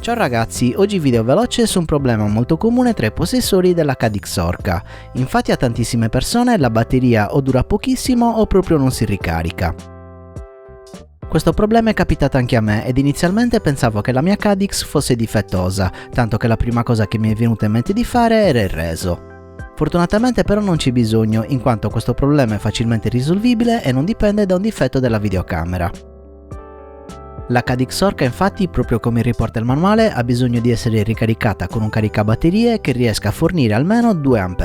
Ciao ragazzi, oggi video veloce su un problema molto comune tra i possessori della Cadix Orca. Infatti a tantissime persone la batteria o dura pochissimo o proprio non si ricarica. Questo problema è capitato anche a me ed inizialmente pensavo che la mia Cadix fosse difettosa, tanto che la prima cosa che mi è venuta in mente di fare era il reso. Fortunatamente però non c'è bisogno, in quanto questo problema è facilmente risolvibile e non dipende da un difetto della videocamera. La Cadix Orca infatti, proprio come riporta il manuale, ha bisogno di essere ricaricata con un caricabatterie che riesca a fornire almeno 2 A.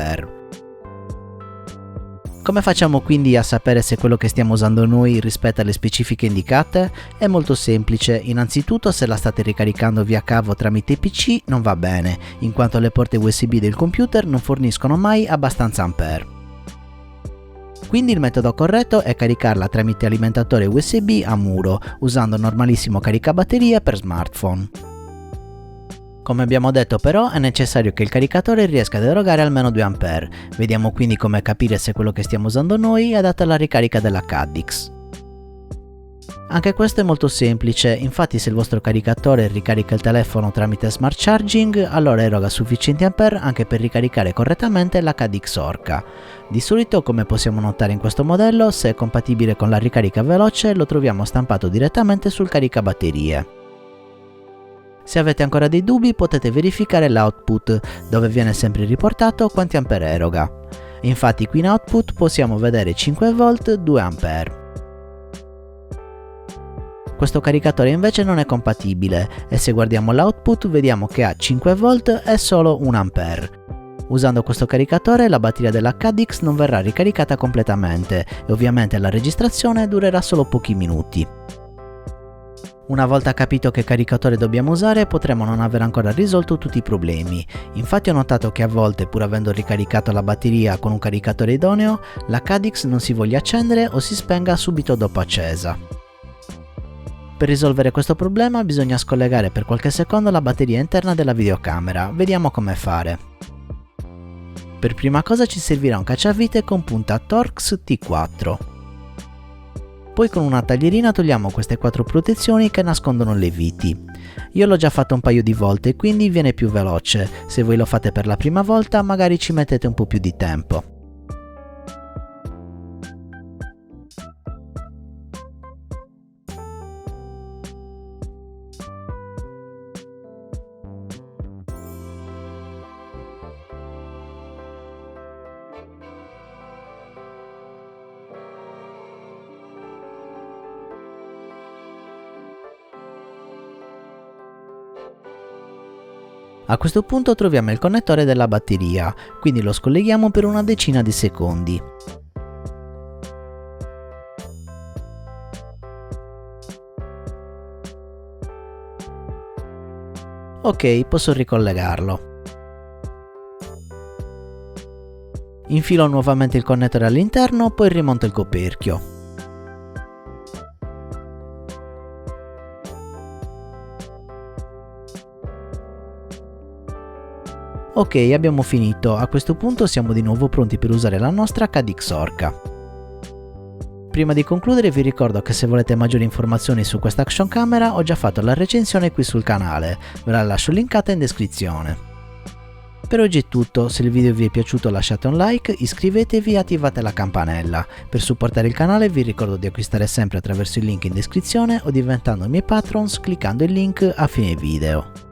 Come facciamo quindi a sapere se quello che stiamo usando noi rispetta le specifiche indicate? È molto semplice, innanzitutto se la state ricaricando via cavo tramite PC non va bene, in quanto le porte USB del computer non forniscono mai abbastanza ampere. Quindi il metodo corretto è caricarla tramite alimentatore USB a muro, usando un normalissimo caricabatterie per smartphone. Come abbiamo detto però è necessario che il caricatore riesca ad erogare almeno 2 A, vediamo quindi come capire se quello che stiamo usando noi è adatto alla ricarica della Cadix. Anche questo è molto semplice, infatti se il vostro caricatore ricarica il telefono tramite smart charging, allora eroga sufficienti ampere anche per ricaricare correttamente la Cadix Orca. Di solito, come possiamo notare in questo modello, se è compatibile con la ricarica veloce lo troviamo stampato direttamente sul caricabatterie. Se avete ancora dei dubbi potete verificare l'output, dove viene sempre riportato quanti ampere eroga. Infatti qui in output possiamo vedere 5V 2 A. Questo caricatore invece non è compatibile e se guardiamo l'output vediamo che ha 5V e solo 1 A. Usando questo caricatore la batteria della Cadix non verrà ricaricata completamente e ovviamente la registrazione durerà solo pochi minuti. Una volta capito che caricatore dobbiamo usare potremo non aver ancora risolto tutti i problemi, infatti ho notato che a volte pur avendo ricaricato la batteria con un caricatore idoneo, la Cadix non si voglia accendere o si spenga subito dopo accesa. Per risolvere questo problema bisogna scollegare per qualche secondo la batteria interna della videocamera, vediamo come fare. Per prima cosa ci servirà un cacciavite con punta Torx T4. Poi con una taglierina togliamo queste 4 protezioni che nascondono le viti. Io l'ho già fatto un paio di volte quindi viene più veloce, se voi lo fate per la prima volta magari ci mettete un po' più di tempo. A questo punto troviamo il connettore della batteria, quindi lo scolleghiamo per una decina di secondi. Ok, posso ricollegarlo. Infilo nuovamente il connettore all'interno, poi rimonto il coperchio. Ok, abbiamo finito, a questo punto siamo di nuovo pronti per usare la nostra Cadix Orca. Prima di concludere vi ricordo che se volete maggiori informazioni su questa action camera ho già fatto la recensione qui sul canale, ve la lascio linkata in descrizione. Per oggi è tutto, se il video vi è piaciuto lasciate un like, iscrivetevi e attivate la campanella. Per supportare il canale vi ricordo di acquistare sempre attraverso il link in descrizione o diventando miei patrons cliccando il link a fine video.